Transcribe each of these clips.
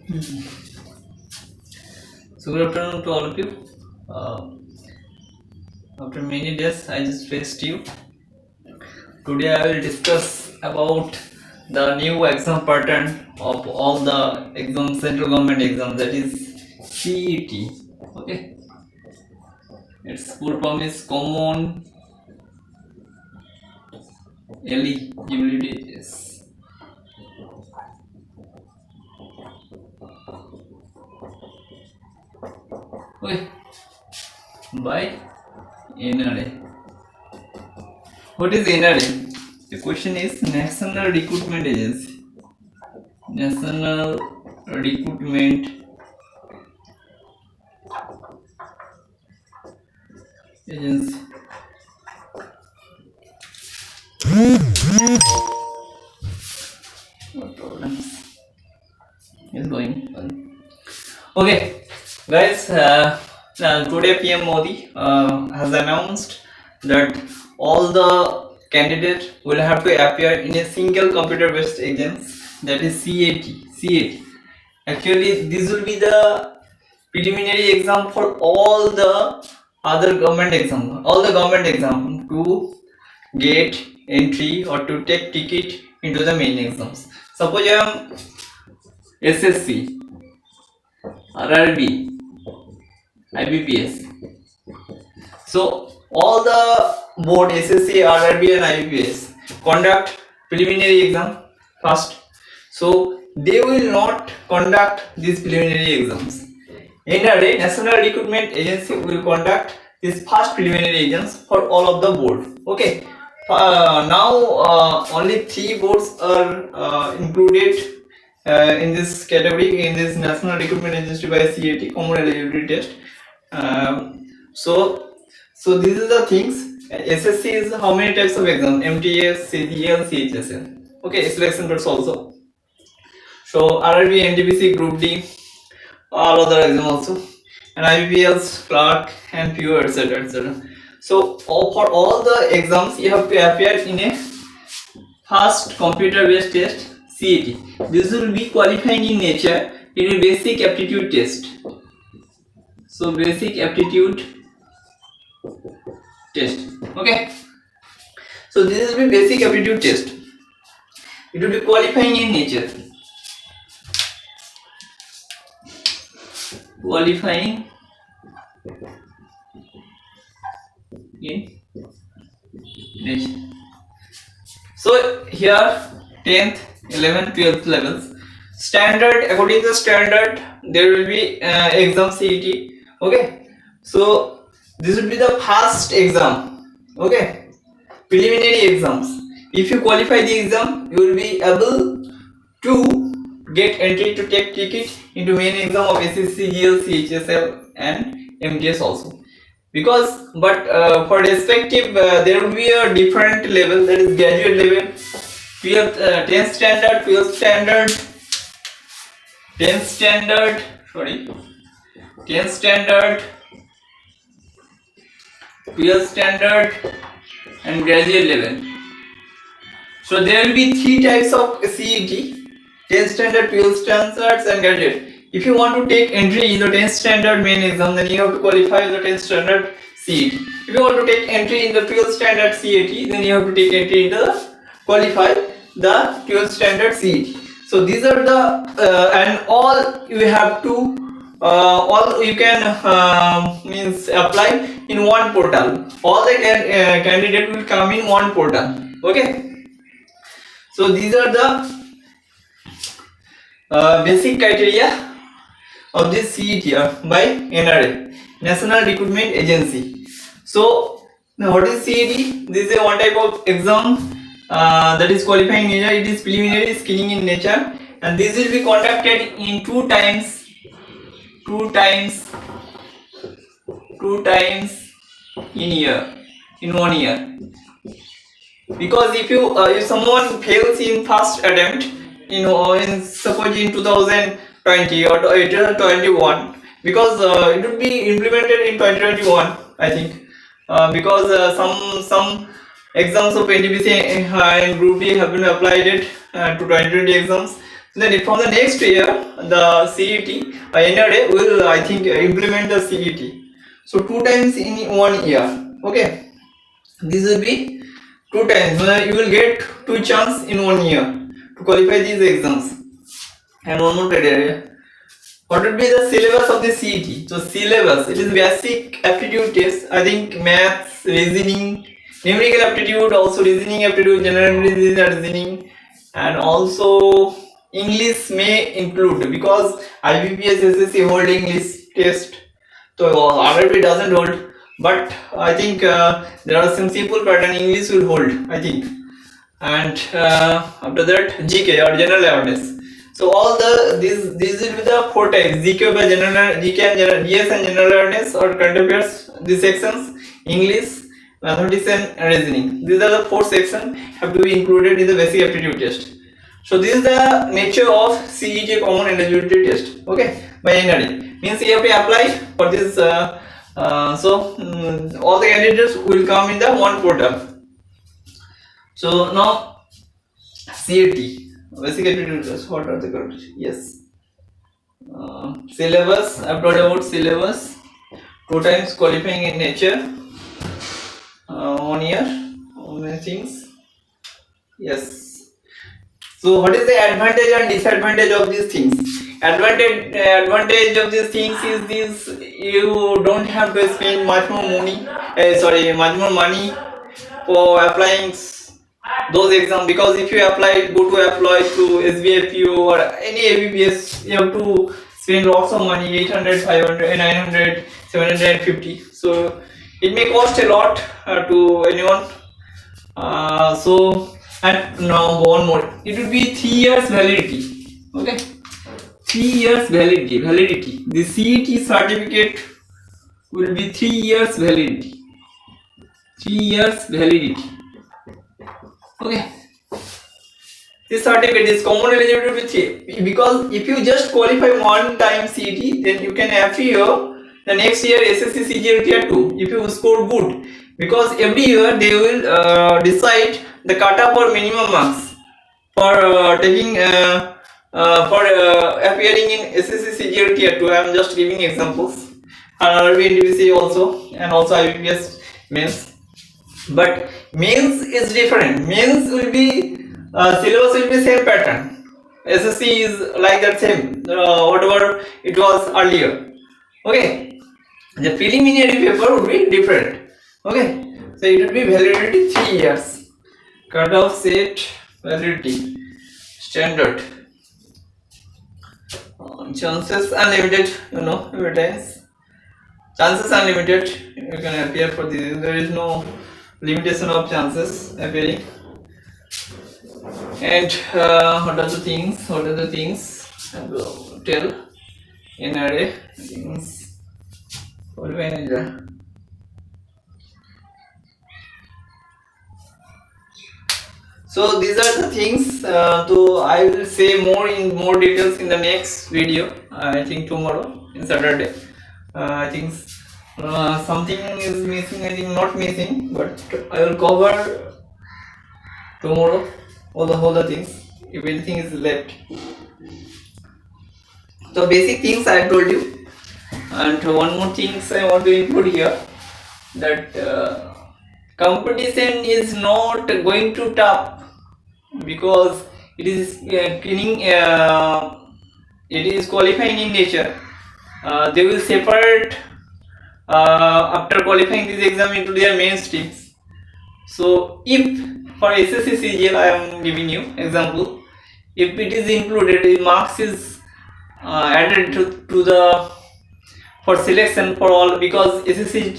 So good afternoon to all of you. Uh, After many days, I just faced you. Today, I will discuss about the new exam pattern of all the exam central government exams, that is CET. Okay, its full form is Common Eligibility Test. Okay, by NRA. What is NRA? The question is National Recruitment Agency. National Recruitment Agency. What problems is going on? Okay, guys. Today PM Modi has announced that all the candidates will have to appear in a single computer-based exams, that is CAT. CAT. Actually, this will be the preliminary exam for all the other government exam, to get entry or to take ticket into the main exams. Suppose I am SSC, RRB, IBPS. So all the board SSC, RRB and IBPS conduct preliminary exam first. So they will not conduct these preliminary exams. NRA, National Recruitment Agency, will conduct these first preliminary exams for all of the board. Okay. Now only 3 boards are included in this category, in this National Recruitment Agency by CAT, Common Eligibility Test. So these are the things. SSC is how many types of exam? MTS, CGL, CHSL. Okay, selection boards also. So RRB, NTPC, Group D, all other exam also, and IBPL's clerk and PO, etc., etc. So for all the exams, you have to appear in a first computer-based test, CAT. This will be qualifying in nature in a basic aptitude test. So basic aptitude test. Okay. So this will be basic aptitude test. It will be qualifying in nature. Qualifying in nature. So here 10th, 11th, 12th levels. Standard, according to the standard, there will be exam CET. Okay. So this will be the first exam. Okay. Preliminary exams. If you qualify the exam, you will be able to get entry to take ticket into main exam of SSC, GL, CHSL and MTS also. Because for respective there will be a different level, that is graduate level, 10th standard, 12th standard, 10th standard, 10th standard, 12th standard and graduate level. So there will be 3 types of CET: 10th standard, 12th standards and graduate. If you want to take entry in the 10th standard main exam, then you have to qualify the 10th standard CET. If you want to take entry in the 12th standard CET, then you have to take entry in the qualify the 12th standard CET. So these are the and all you have to all you can means apply in one portal. All the candidate will come in one portal. Okay. So these are the basic criteria of this CET by NRA, National Recruitment Agency. So now what is CET? This is a one type of exam that is qualifying in nature. It is preliminary screening in nature, and this will be conducted in two times in 1 year. Because if someone fails in first attempt, in suppose in 2020 or 2021, because it would be implemented in 2021, I think, because some exams of NTPC and Group D have been applied it to 2020 exams. Then from the next year, the CET NRA will, I think, implement the CET. So 2 times in 1 year. Okay, this will be 2 times. You will get 2 chances in 1 year to qualify these exams. And one more criteria. What would be the syllabus of the CET? So syllabus, it is basic aptitude test. I think maths, reasoning, numerical aptitude, also reasoning aptitude, general reasoning, and also English may include, because IBPS SSC hold English test, so RRB doesn't hold. But I think there are some simple pattern English will hold, I think. And after that, GK or general awareness. So all these will be the 4 types: GK by general, GK and general, GS and general awareness or current affairs. These sections, English, mathematics and reasoning. These are the 4 sections have to be included in the basic aptitude test. So this is the nature of CET common eligibility test. Okay, by NRA means you have to apply for this. All the candidates will come in the one portal. So now CET basic aptitude test. What are the correct? Yes. Syllabus. I've told about syllabus. 2 times qualifying in nature. 1 year. How many things? Yes. So what is the advantage and disadvantage of these things? Advantage of these things is this: you don't have to spend much more money. Much more money for applying those exams, because if you go to SBIPO or any ABPS, you have to spend lots of money, 800, 500, 900, 750. So it may cost a lot to anyone. And now one more, it will be 3 years validity. Okay, 3 years validity. The CET certificate will be 3 years validity. 3 years validity. Okay, this certificate is common eligibility with 3, because if you just qualify one time CET, then you can appear the next year SSC CGL Tier 2 if you score good, because every year they will decide the cutoff or minimum marks for appearing in SSC CGL Tier 2. I am just giving examples. RRB NTPC also, and also IBPS mains. But mains is different. Mains will be syllabus will be same pattern. SSC is like that same, whatever it was earlier. Okay, the preliminary paper would be different. Okay, so it will be validity 3 years. Cutoff set validity standard. Chances unlimited. Evidence. Chances unlimited. You can appear for this. There is no limitation of chances appearing. And what are the things? I will tell NRA things. So these are the things. So I will say more details in the next video. I think tomorrow, in Saturday. I think something is missing. I think not missing, but I will cover tomorrow all the things if anything is left. So basic things I told you, and one more things I want to include here, that competition is not going to tough, because it is it is qualifying in nature. They will separate after qualifying this exam into their main streams. So if for SSC CGL I am giving you example, if it is included, the marks is added to the for selection for all, because in SSC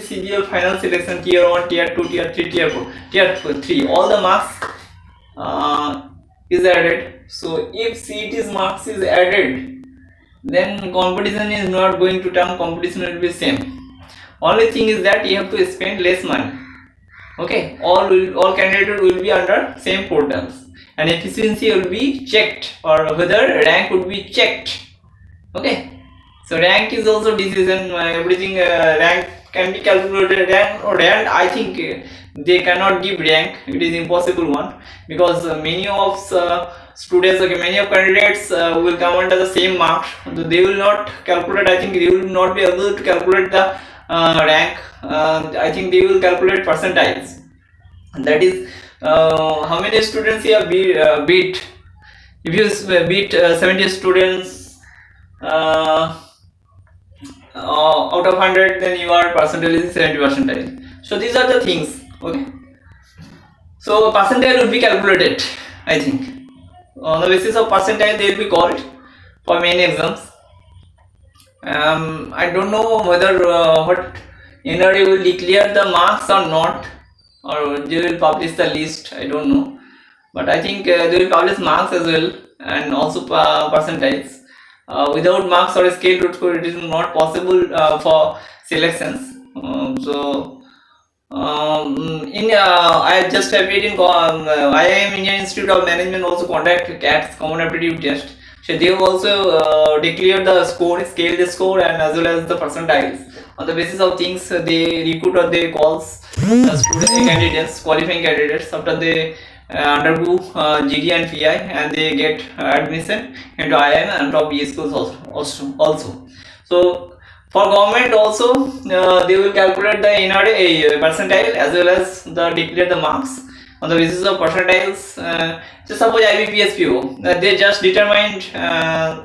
CGL final selection tier 1, tier 2, tier 3, tier 4, tier 3, all the marks is added. So if CET's marks is added, then competition is not going to turn, competition will be same. Only thing is that you have to spend less money. Okay, all candidates will be under same portals, and efficiency will be checked, or whether rank would be checked. Okay, so rank is also decision. Everything rank can be calculated, and I think they cannot give rank. It is impossible one, because many of students, okay, many of candidates will come under the same marks. They will not calculate. I think they will not be able to calculate the rank. I think they will calculate percentiles. That is how many students here beat. If you beat 70 students out of 100, then your percentile is 70 percentile. So these are the things. Okay, so percentile will be calculated, I think. On the basis of percentile, they will be called for many exams. I don't know whether what NRA will declare the marks or not, or they will publish the list. I don't know, but I think they will publish marks as well, and also percentiles. Without marks or a scale root score, it is not possible for selections. I just appeared in IIM Indian Institute of Management also conduct CATS, Common Aptitude Test. So they have also declared the score, scale the score, and as well as the percentiles. On the basis of things, they recruit or they calls student candidates, qualifying candidates, after they undergo GD and PI, and they get admission into IIM and top BA schools also. So for government also, they will calculate the NRA percentile as well as the declare the marks. On the basis of percentiles, just suppose IBPS PO, they just determined a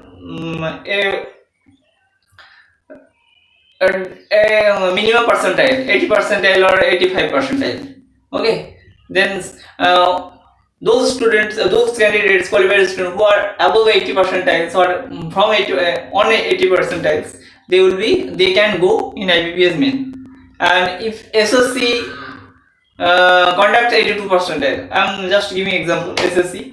minimum percentile, 80 percentile or 85 percentile. Okay, then those students, those candidates, qualified students who are above 80 percentiles or from 80 on 80 percentiles, they can go in IBPS main. And if SSC conduct 82 percentile, I'm just giving example, SSC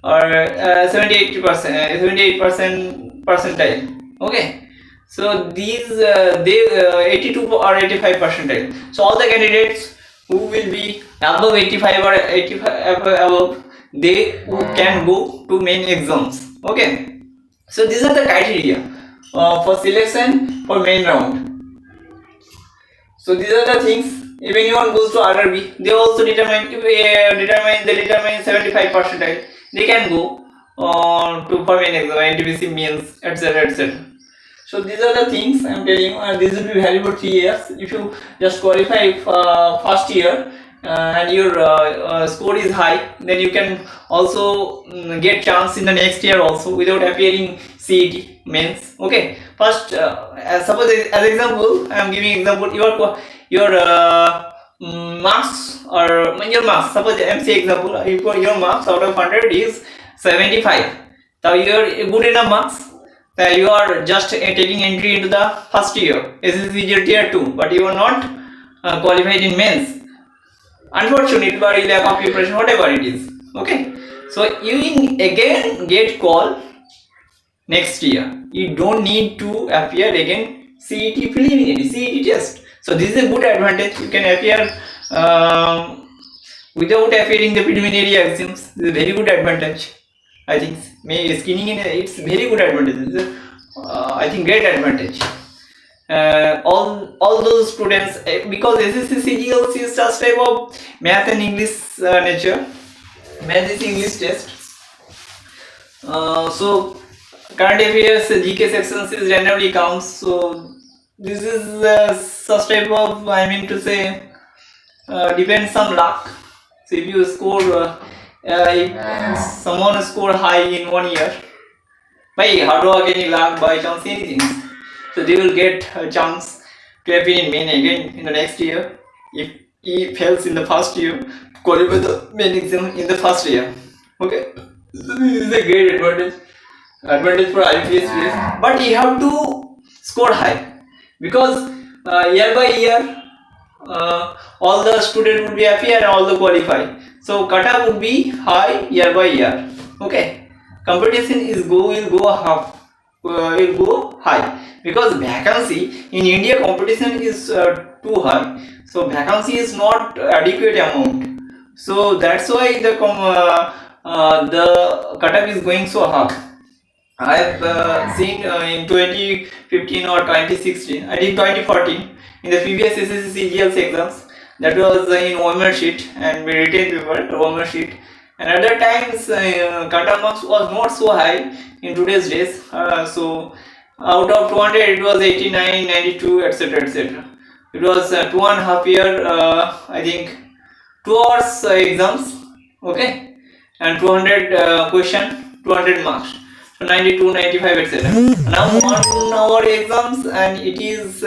or 78% percentile. Okay, so these they 82 or 85 percentile. So all the candidates who will be above 85 or 85 above, they can go to main exams. Okay, so these are the criteria for selection for main round. So these are the things. If anyone goes to RRB, they also determine 75 percentile, they can go to for main exam, NTPC means, etc., etc. So these are the things I am telling you, and this will be valid for 3 years. If you just qualify first year and your score is high, then you can also get chance in the next year also without appearing CET mains. Okay, first suppose as example, I am giving example, your marks or your marks, suppose MC example, your marks out of 100 is 75. Now your good enough marks, you are just taking entry into the first year, SSC tier 2, but you are not qualified in mains. Unfortunately, by lack of preparation, whatever it is. Okay, so you again get call next year. You don't need to appear again CET preliminary, CET test. So this is a good advantage. You can appear without appearing the preliminary exams. This is a very good advantage. I think skinning in it's very good advantage. I think great advantage. All those students, because SSC CGLC is such type of math and English nature. Math is English test. So current affairs GK sections is randomly counts. So this is such type of, I mean to say, depends on luck. So if you score, if someone score high in 1 year, by hard work, any luck, by chance, anything, so they will get a chance to appear in main again in the next year. If he fails in the first year, to qualify the main exam in the first year. Okay, so this is a great advantage for IPS, but you have to score high, because year by year all the students would be appear and all the qualify. So cutoff would be high year by year. Okay, competition will go high, because vacancy in India competition is too high. So vacancy is not adequate amount. So that's why the cutoff is going so high. I've seen in 2015 or 2016, I did 2014 in the previous SSC CGL exams. That was in OMR sheet and we retained paper OMR sheet. And at that times, cutoff marks was not so high in today's days. So out of 200, it was 89, 92, etc., etc. It was 2.5 year, I think, 2 hours exams, okay, and 200 question, 200 marks. So 92, 95, etc. Now 1 hour exams and it is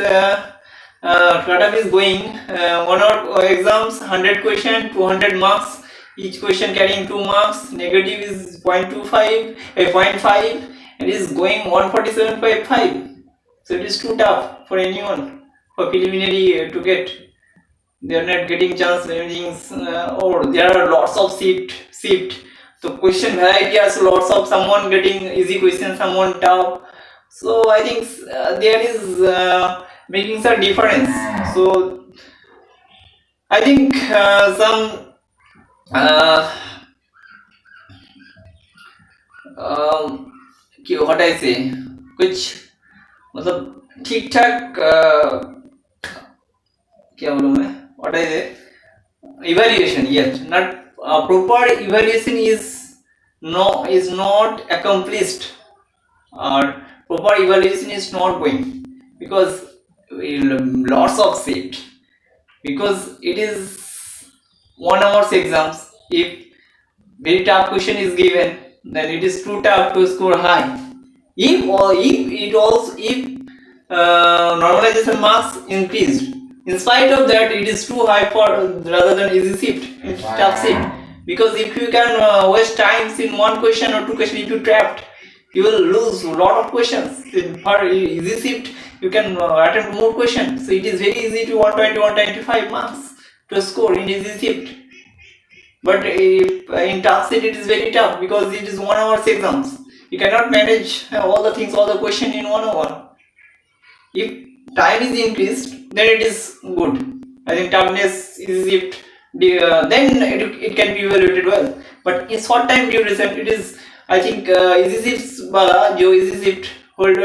cutoff is going 1 hour exams, 100 question, 200 marks. Each question carrying 2 marks. Negative is 0.25, 0.5, and is going 147.5. So it is too tough for anyone for preliminary to get. They are not getting chance or there are lots of shift. So question variety has lots of someone getting easy question, someone tough. So I think there is making some difference. So I think some what I say कुछ मतलब ठीक ठाक क्या बोलूँ मैं what I say evaluation, yes, not proper evaluation is not accomplished, or proper evaluation is not going because lots of shift, because it is 1 hour's exams. If very tough question is given, then it is too tough to score high. If normalization marks increased, in spite of that, it is too high for rather than easy shift, it's tough shift. Because if you can waste times in one question or two questions, if you trapped, you will lose a lot of questions. For easy shift, you can attempt more questions. So it is very easy to 120, 125 marks to score in easy shift. But if in tough shift, it is very tough because it is 1 hour's exams. You cannot manage all the things, all the question in 1 hour. If time is increased, then it is good. I think toughness is shift, then it can be evaluated well. But in short time duration, it is, I think, easy shifts bala, jo easy shift hold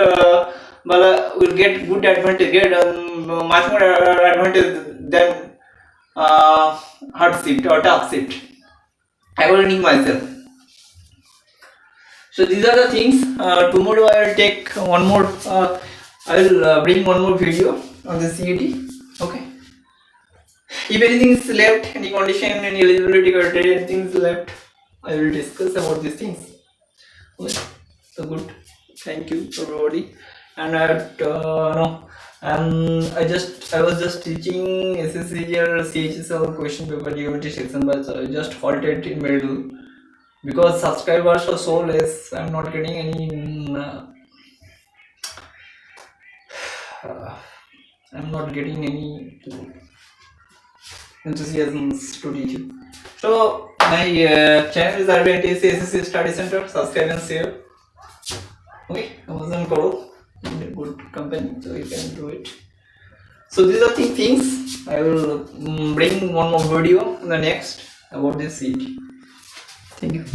bala will get good advantage, get much more advantage than hard shift or tough shift. According myself. So these are the things. Tomorrow I will take one more. I will bring one more video on the CET. Okay. If anything is left, any condition, any eligibility criteria, anything is left, I will discuss about these things. Okay. So good. Thank you everybody. And I was just teaching SSC or CHSL question paper geometry section, but I just halted in middle because subscribers are so less. I'm not getting any. I'm not getting any enthusiasm to teach you. So my channel is RBNTC SSC Study Center. Subscribe and share. Okay, Amazon Coro, good company, so you can do it. So these are the things. I will bring one more video in the next about this seat. Thank you.